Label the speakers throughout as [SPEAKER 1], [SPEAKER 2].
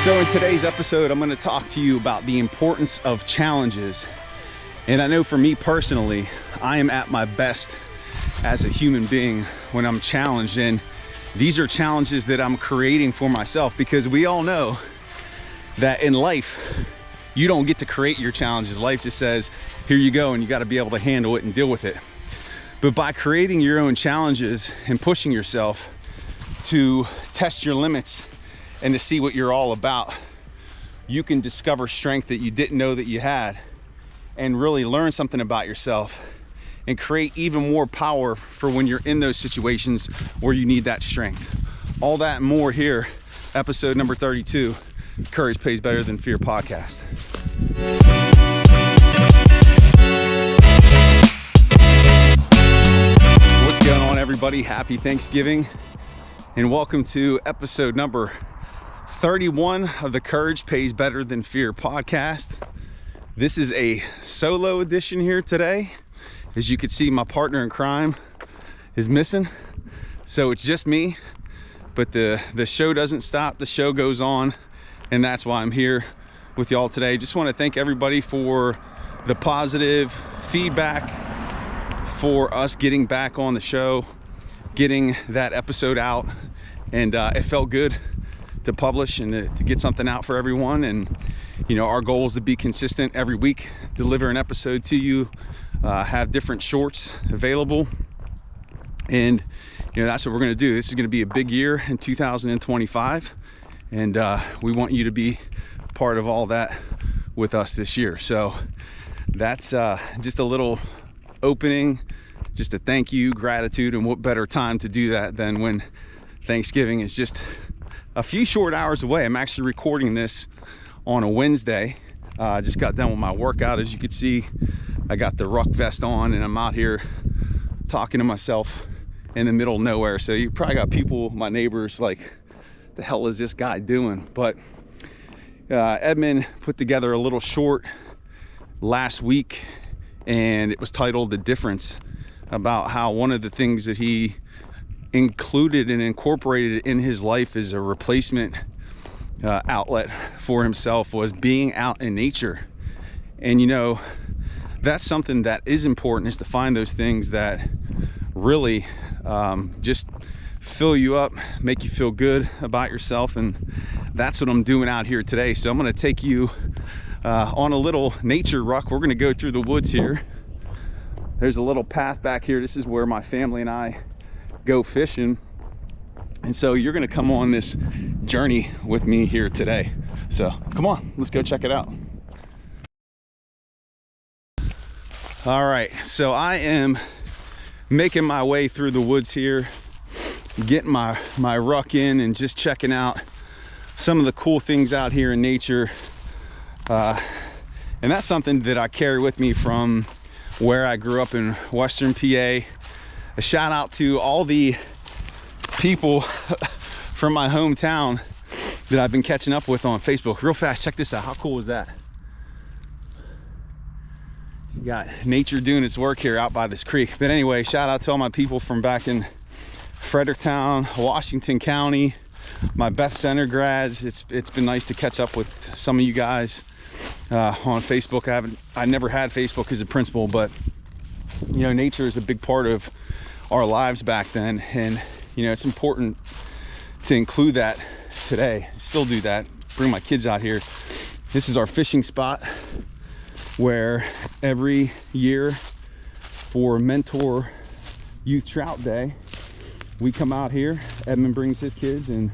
[SPEAKER 1] So in today's episode, I'm going to talk to you about the importance of challenges. And I know for me personally, I am at my best as a human being when I'm challenged. And these are challenges that I'm creating for myself, because we all know that in life, you don't get to create your challenges. Life just says, here you go, and you got to be able to handle it and deal with it. But by creating your own challenges and pushing yourself to test your limits and to see what you're all about, you can discover strength that you didn't know that you had, and really learn something about yourself and create even more power for when you're in those situations where you need that strength. All that and more here, episode number 32, Courage Pays Better Than Fear podcast. What's going on, everybody? Happy Thanksgiving, and welcome to episode number 31 of the Courage Pays Better Than Fear podcast. This is a solo edition here today. As you can see, my partner in crime is missing, so it's just me. But the show doesn't stop, the show goes on, and that's why I'm here with y'all today. Just want to thank everybody for the positive feedback, for us getting back on the show, getting that episode out, and it felt good to publish and to get something out for everyone. And you know, our goal is to be consistent every week, deliver an episode to you, have different shorts available, and you know, that's what we're going to do. This is going to be a big year in 2025, and we want you to be part of all that with us this year. So that's just a little opening, just a thank you, gratitude, and what better time to do that than when Thanksgiving is just a few short hours away. I'm actually recording this on a Wednesday. I just got done with my workout. As you can see, I got the ruck vest on, and I'm out here talking to myself in the middle of nowhere. So you probably got people, my neighbors, like, the hell is this guy doing? But Edmund put together a little short last week, and it was titled The Difference, about how one of the things that he included and incorporated in his life as a replacement outlet for himself was being out in nature. And you know, that's something that is important, is to find those things that really just fill you up, make you feel good about yourself. And that's what I'm doing out here today. So I'm going to take you on a little nature ruck. We're going to go through the woods here. There's a little path back here. This is where my family and I go fishing, and so you're going to come on this journey with me here today. So come on, let's go check it out. All right, so I am making my way through the woods here, getting my ruck in and just checking out some of the cool things out here in nature, and that's something that I carry with me from where I grew up in Western PA. A shout out to all the people from my hometown that I've been catching up with on Facebook. Real fast, check this out. How cool is that? You got nature doing its work here out by this creek. But anyway, shout out to all my people from back in Fredericktown, Washington County, my Beth Center grads. It's been nice to catch up with some of you guys on Facebook. I never had Facebook as a principal, but you know, nature is a big part of our lives back then, and you know, it's important to include that today. Still do that, bring my kids out here. This is our fishing spot, where every year for Mentor Youth Trout Day, we come out here. Edmund brings his kids, and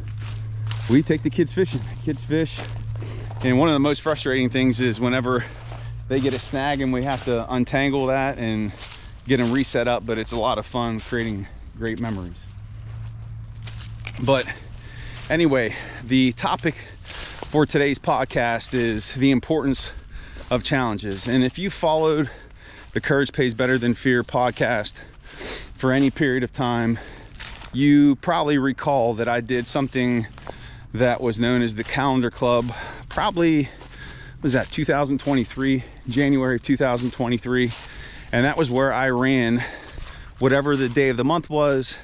[SPEAKER 1] we take the kids fishing. Kids fish, and one of the most frustrating things is whenever they get a snag and we have to untangle that and get them reset up, but it's a lot of fun creating great memories. But anyway, the topic for today's podcast is the importance of challenges. And if you followed the Courage Pays Better Than Fear podcast for any period of time, you probably recall that I did something that was known as the Calendar Club. Probably was that 2023, January 2023. And that was where I ran whatever the day of the month was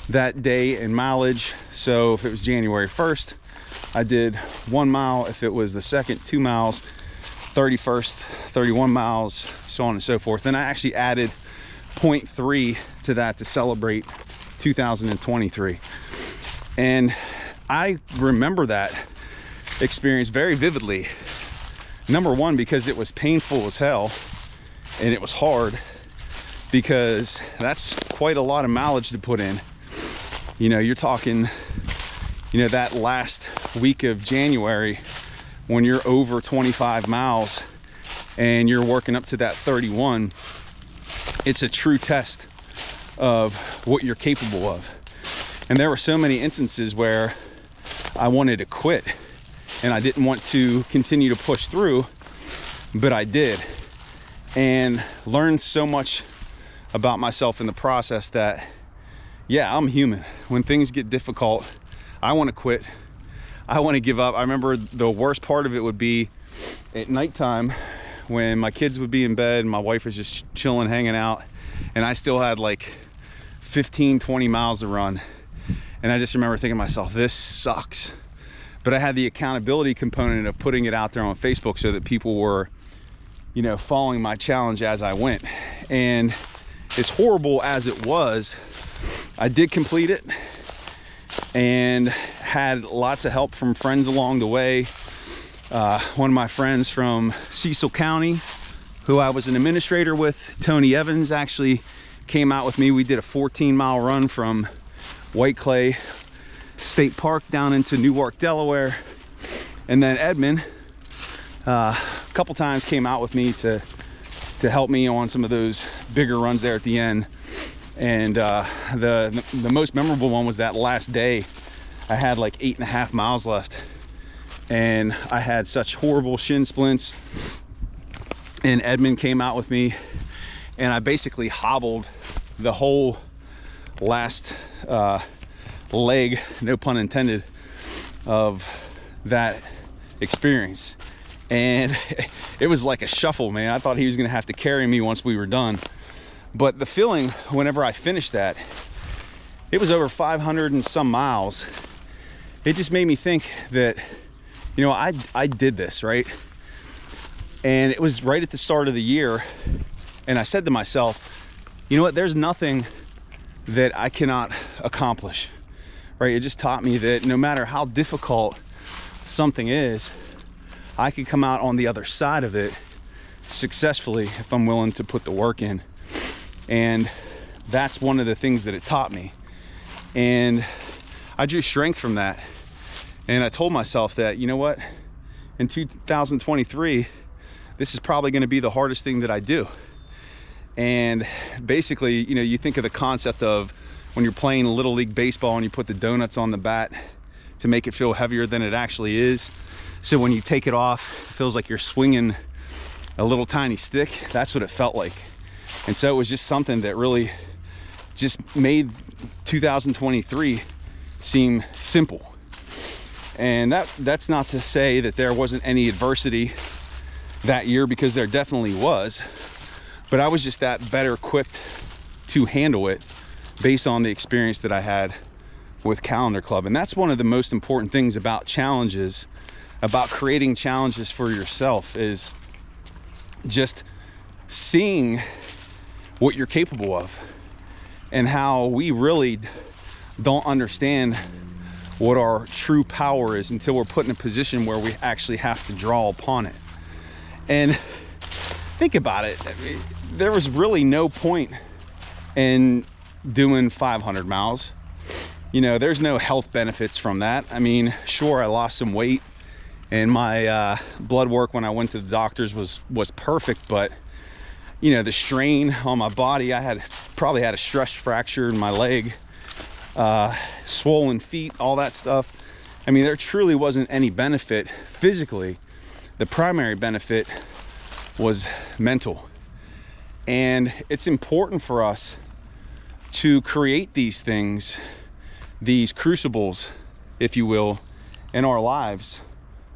[SPEAKER 1] that day in mileage. So if it was January 1st, I did 1 mile if it was the second, 2 miles, 31st, 31 miles, so on and so forth. And I actually added 0.3 to that to celebrate 2023. And I remember that experience very vividly. Number one, because it was painful as hell, and it was hard, because that's quite a lot of mileage to put in. You know, you're talking, you know, that last week of January when you're over 25 miles and you're working up to that 31, it's a true test of what you're capable of. And there were so many instances where I wanted to quit and I didn't want to continue to push through, but I did, and learned so much about myself in the process that, yeah, I'm human. When things get difficult, I want to quit. I want to give up. I remember the worst part of it would be at nighttime when my kids would be in bed and my wife was just chilling, hanging out, and I still had like 15, 20 miles to run. And I just remember thinking to myself, this sucks. But I had the accountability component of putting it out there on Facebook so that people were, you know, following my challenge as I went. And as horrible as it was, I did complete it and had lots of help from friends along the way. One of my friends from Cecil County, who I was an administrator with, Tony Evans, actually came out with me. We did a 14-mile run from White Clay State Park down into Newark, Delaware. And then Edmund, a couple times came out with me to help me on some of those bigger runs there at the end. And the most memorable one was that last day. I had like 8.5 miles left, and I had such horrible shin splints. And Edmund came out with me, and I basically hobbled the whole last leg, no pun intended, of that experience. And it was like a shuffle, man. I thought he was gonna have to carry me once we were done. But the feeling whenever I finished that, it was over 500 and some miles. It just made me think that, you know, I did this, right? And it was right at the start of the year. And I said to myself, you know what, there's nothing that I cannot accomplish, right? It just taught me that no matter how difficult something is, I could come out on the other side of it successfully if I'm willing to put the work in. And that's one of the things that it taught me. And I drew strength from that. And I told myself that, you know what, in 2023, this is probably going to be the hardest thing that I do. And basically, you know, you think of the concept of when you're playing Little League baseball and you put the donuts on the bat to make it feel heavier than it actually is. So when you take it off, it feels like you're swinging a little tiny stick. That's what it felt like. And so it was just something that really just made 2023 seem simple. And that's not to say that there wasn't any adversity that year, because there definitely was. But I was just that better equipped to handle it based on the experience that I had with Calendar Club. And that's one of the most important things about challenges, about creating challenges for yourself, is just seeing what you're capable of, and how we really don't understand what our true power is until we're put in a position where we actually have to draw upon it. And think about it. I mean, there was really no point in doing 500 miles. You know, there's no health benefits from that. I mean, sure, I lost some weight, and my blood work when I went to the doctors was perfect, but you know, the strain on my body, I probably had a stress fracture in my leg, swollen feet, all that stuff. I mean, there truly wasn't any benefit physically. The primary benefit was mental. And it's important for us to create these things, these crucibles, if you will, in our lives,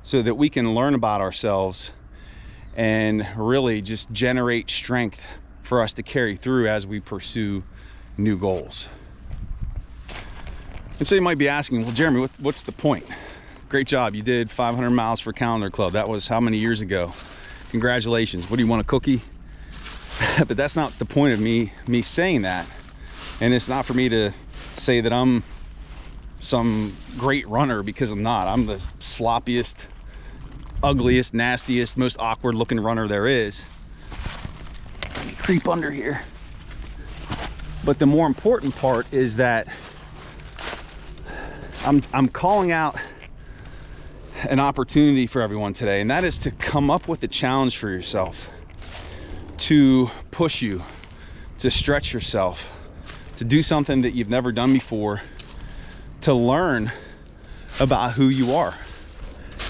[SPEAKER 1] so that we can learn about ourselves and really just generate strength for us to carry through as we pursue new goals. And so you might be asking, well, Jeremy, what's the point? great job. You did 500 miles for Calendar Club. That was how many years ago? Congratulations. What do you want, a cookie? But that's not the point of me saying that. And it's not for me to say that I'm some great runner, because I'm not. I'm the sloppiest, ugliest, nastiest, most awkward looking runner there is. Let me creep under here. But the more important part is that I'm calling out an opportunity for everyone today, and that is to come up with a challenge for yourself, to push you, to stretch yourself, to do something that you've never done before, to learn about who you are.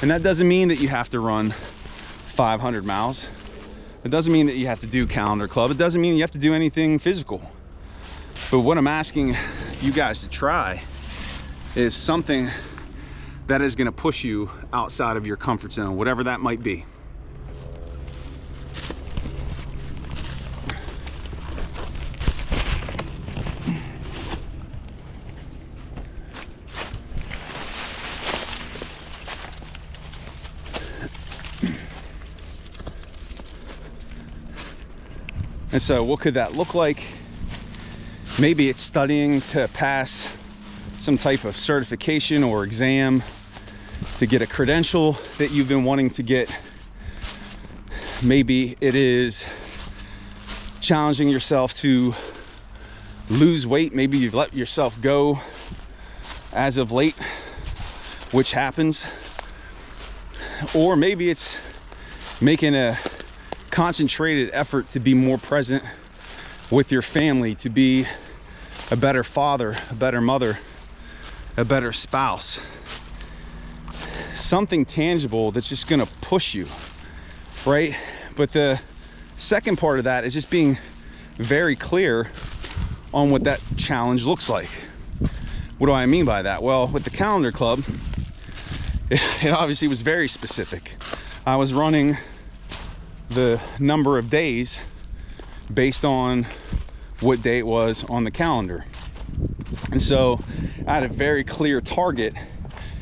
[SPEAKER 1] And that doesn't mean that you have to run 500 miles. It doesn't mean that you have to do Calendar Club. It doesn't mean you have to do anything physical. But what I'm asking you guys to try is something that is going to push you outside of your comfort zone, whatever that might be. And so what could that look like? Maybe it's studying to pass some type of certification or exam, to get a credential that you've been wanting to get. Maybe it is challenging yourself to lose weight. Maybe you've let yourself go as of late, which happens. Or maybe it's making a concentrated effort to be more present with your family, to be a better father, a better mother, a better spouse. Something tangible that's just gonna push you, right? But the second part of that is just being very clear on what that challenge looks like. What do I mean by that? Well, with the Calendar Club, it obviously was very specific. I was running the number of days based on what day it was on the calendar. And so I had a very clear target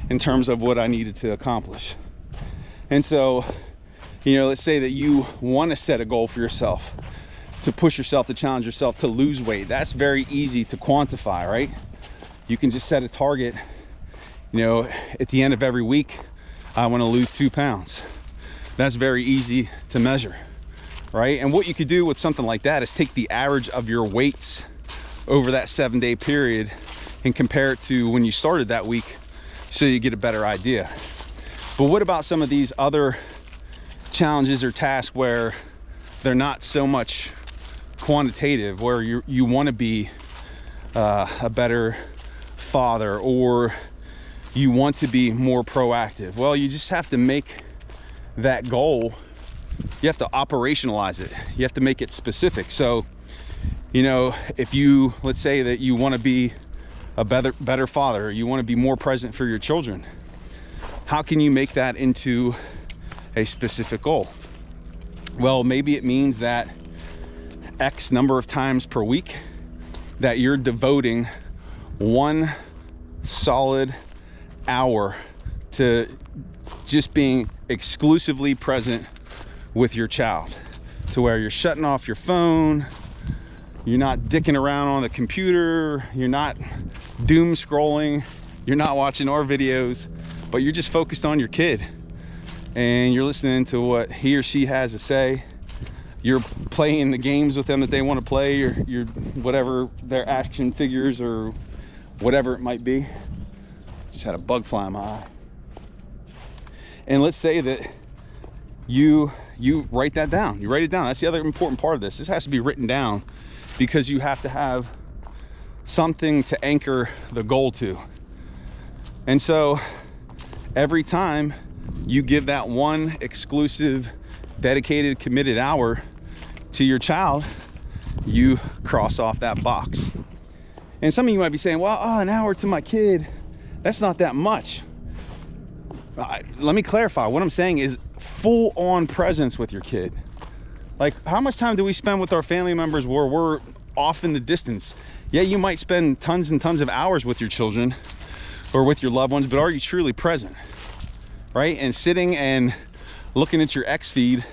[SPEAKER 1] in terms of what I needed to accomplish. And so, you know, let's say that you want to set a goal for yourself, to push yourself, to challenge yourself, to lose weight. That's very easy to quantify, right? You can just set a target. You know, at the end of every week, I want to lose 2 pounds. That's very easy to measure, right? And what you could do with something like that is take the average of your weights over that 7-day period and compare it to when you started that week, so you get a better idea. But what about some of these other challenges or tasks where they're not so much quantitative, where you want to be a better father, or you want to be more proactive? Well, you just have to make that goal, you have to operationalize it. You have to make it specific. So, you know, if you, let's say that you want to be a better father, you want to be more present for your children, how can you make that into a specific goal? Well, maybe it means that X number of times per week that you're devoting 1 solid hour to just being exclusively present with your child, to where you're shutting off your phone, you're not dicking around on the computer, you're not doom scrolling, you're not watching our videos, but you're just focused on your kid and you're listening to what he or she has to say. You're playing the games with them that they want to play, you're whatever their action figures or whatever it might be. Just had a bug fly in my eye. And let's say that you write that down. You write it down. That's the other important part of this. This has to be written down, because you have to have something to anchor the goal to. And so every time you give that one exclusive, dedicated, committed hour to your child, you cross off that box. And some of you might be saying, well, an hour to my kid, that's not that much. Let me clarify. What I'm saying is full-on presence with your kid. Like, how much time do we spend with our family members where we're off in the distance? Yeah, you might spend tons and tons of hours with your children or with your loved ones, but are you truly present? right? And sitting and looking at your X feed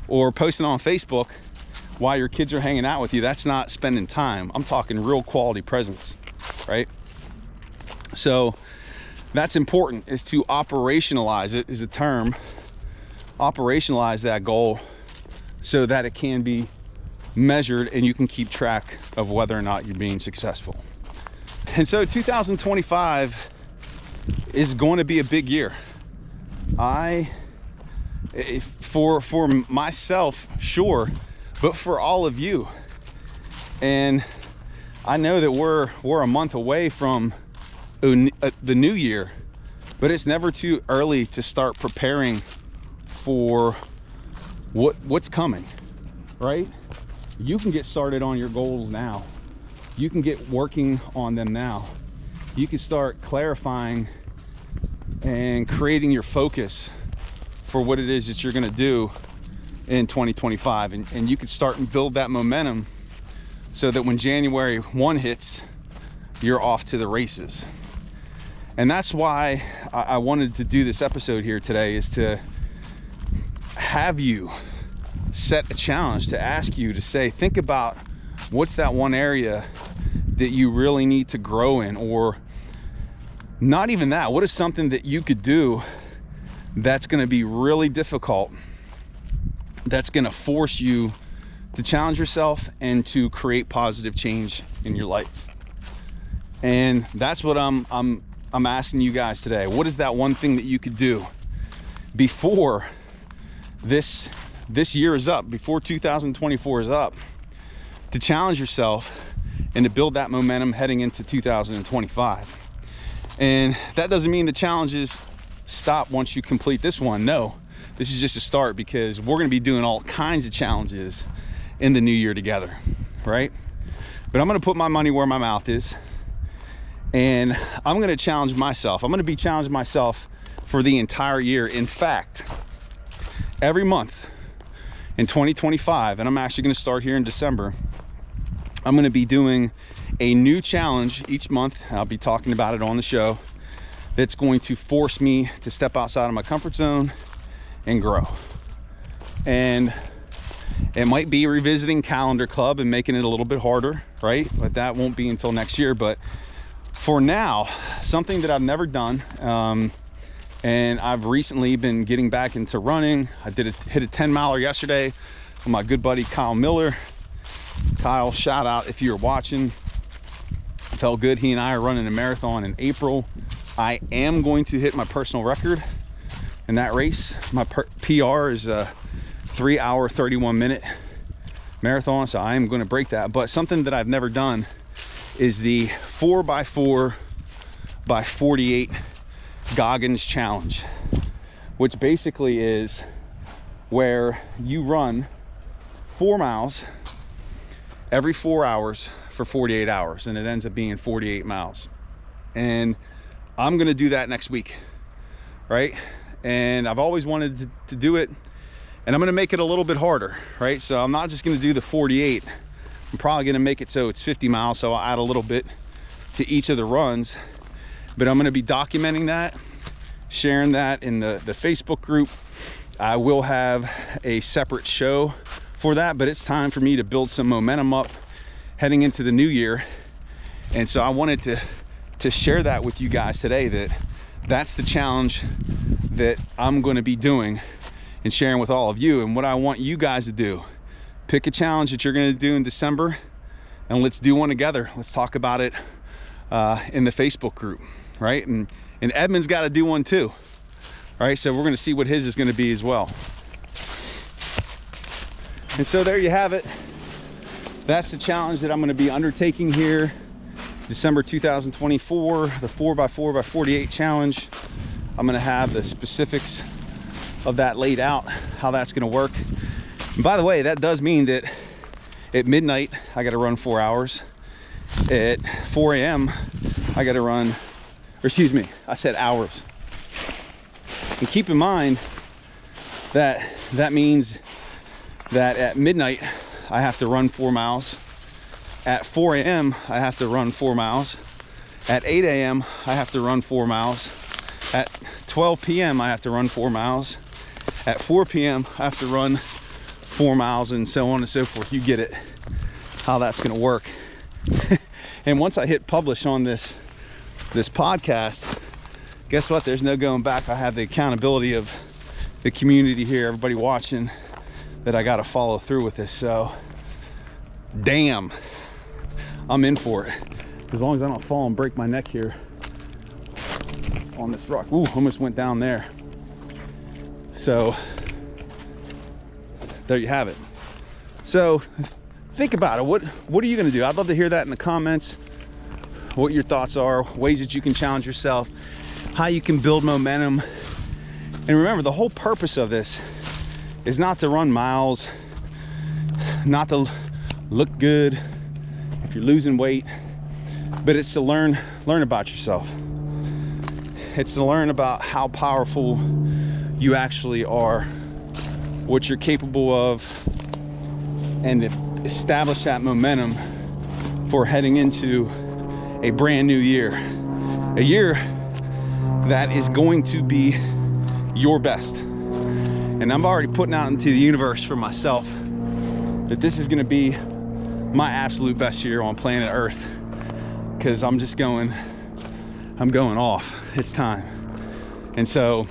[SPEAKER 1] or posting on Facebook while your kids are hanging out with you, that's not spending time. I'm talking real quality presence, right? So that's important, is to operationalize it, is a term. Operationalize that goal so that it can be measured and you can keep track of whether or not you're being successful. And so 2025 is going to be a big year. For myself, sure, but for all of you. And I know that we're a month away from the new year, but it's never too early to start preparing for what's coming, right? You can get started on your goals now. You can get working on them now. You can start clarifying and creating your focus for what it is that you're gonna do in 2025. And you can start and build that momentum so that when January 1 hits, you're off to the races. And that's why I wanted to do this episode here today, is to have you set a challenge, to ask you to say, think about what's that one area that you really need to grow in, or not even that, what is something that you could do that's going to be really difficult, that's going to force you to challenge yourself and to create positive change in your life. And that's what I'm asking you guys today. What is that one thing that you could do before this year is up, before 2024 is up, to challenge yourself and to build that momentum heading into 2025? And that doesn't mean the challenges stop once you complete this one. No, this is just a start, because we're going to be doing all kinds of challenges in the new year together, right? But I'm going to put my money where my mouth is, and I'm going to challenge myself. I'm going to be challenging myself for the entire year. In fact, every month in 2025, and I'm actually going to start here in December, I'm going to be doing a new challenge each month. I'll be talking about it on the show, that's going to force me to step outside of my comfort zone and grow. And it might be revisiting Calendar Club and making it a little bit harder, right? But that won't be until next year. But for now, something that I've never done, and I've recently been getting back into running. I hit a 10-miler yesterday with my good buddy Kyle Miller. Kyle, shout out if you're watching. Felt good. He and I are running a marathon in April. I am going to hit my personal record in that race. My PR is a 3-hour 31-minute marathon, so I am going to break that. But something that I've never done is the 4x4 by 48 Goggins challenge, which basically is where you run 4 miles every 4 hours for 48 hours, and it ends up being 48 miles. And I'm gonna do that next week, right? And I've always wanted to do it, and I'm gonna make it a little bit harder, right? So I'm not just gonna do the 48. I'm probably gonna make it so it's 50 miles, so I'll add a little bit to each of the runs. But I'm gonna be documenting that, sharing that in the Facebook group. I will have a separate show for that, but it's time for me to build some momentum up heading into the new year. And so I wanted to share that with you guys today, that's the challenge that I'm going to be doing and sharing with all of you. And what I want you guys to do, pick a challenge that you're going to do in December, and let's do one together. Let's talk about it in the Facebook group, right? And Edmund's got to do one too, right? So we're going to see what his is going to be as well. And so there you have it. That's the challenge that I'm going to be undertaking here, December 2024, the 4x4 by 48 challenge. I'm going to have the specifics of that laid out, how that's going to work. And by the way, that does mean that at midnight, I got to run 4 hours. At 4 a.m., I got to run, or excuse me, I said hours. And keep in mind that that means that at midnight, I have to run 4 miles. At 4 a.m., I have to run 4 miles. At 8 a.m., I have to run 4 miles. At 12 p.m. I have to run 4 miles. At 4 p.m. I have to run 4 miles, and so on and so forth. You get it, how that's gonna work. And once I hit publish on this podcast, guess what? There's no going back. I have the accountability of the community here, everybody watching, that I gotta follow through with this. So damn, I'm in for it. As long as I don't fall and break my neck here on this rock. Ooh, almost went down there. So there you have it. So think about it. What are you gonna do? I'd love to hear that in the comments, what your thoughts are, ways that you can challenge yourself, how you can build momentum. And remember, the whole purpose of this is not to run miles, not to look good if you're losing weight, but it's to learn about yourself. It's to learn about how powerful you actually are, what you're capable of, and to establish that momentum for heading into a brand new year. A year that is going to be your best. And I'm already putting out into the universe for myself that this is gonna be my absolute best year on planet Earth, because I'm going off. It's time. And so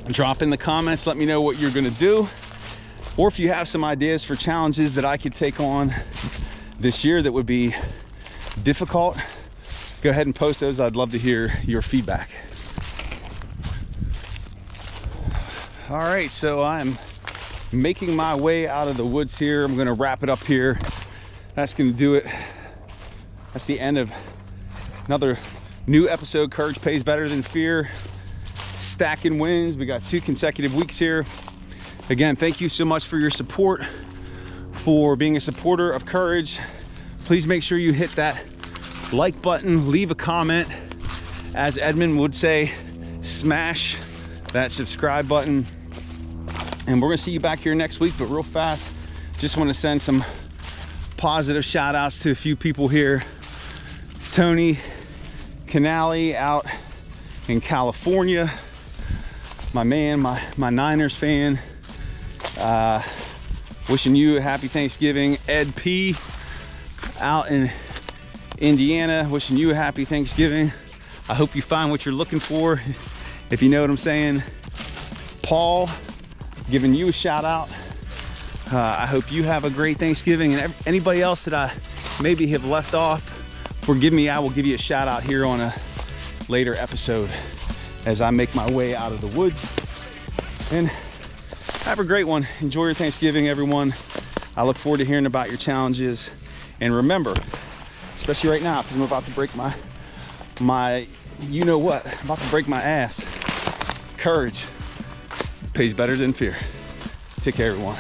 [SPEAKER 1] drop in the comments, let me know what you're gonna do, or if you have some ideas for challenges that I could take on this year that would be difficult, go ahead and post those. I'd love to hear your feedback. All right, so I'm making my way out of the woods here. I'm gonna wrap it up here. That's gonna do it. That's the end of another new episode, Courage Pays Better Than Fear. Stacking wins. We got 2 consecutive weeks here. Again, thank you so much for your support, for being a supporter of Courage. Please make sure you hit that like button, leave a comment. As Edmund would say, smash that subscribe button. And we're gonna see you back here next week, but real fast, just wanna send some positive shout outs to a few people here. Tony Canali out in California, my man, my Niners fan, wishing you a happy Thanksgiving. Ed P out in Indiana, wishing you a happy Thanksgiving. I hope you find what you're looking for, if you know what I'm saying. Paul, giving you a shout out. I hope you have a great Thanksgiving, and anybody else that I maybe have left off, forgive me. I will give you a shout out here on a later episode as I make my way out of the woods. And have a great one. Enjoy your Thanksgiving, everyone. I look forward to hearing about your challenges. And remember, especially right now, because I'm about to break my you know what, I'm about to break my ass. Courage pays better than fear. Take care, everyone.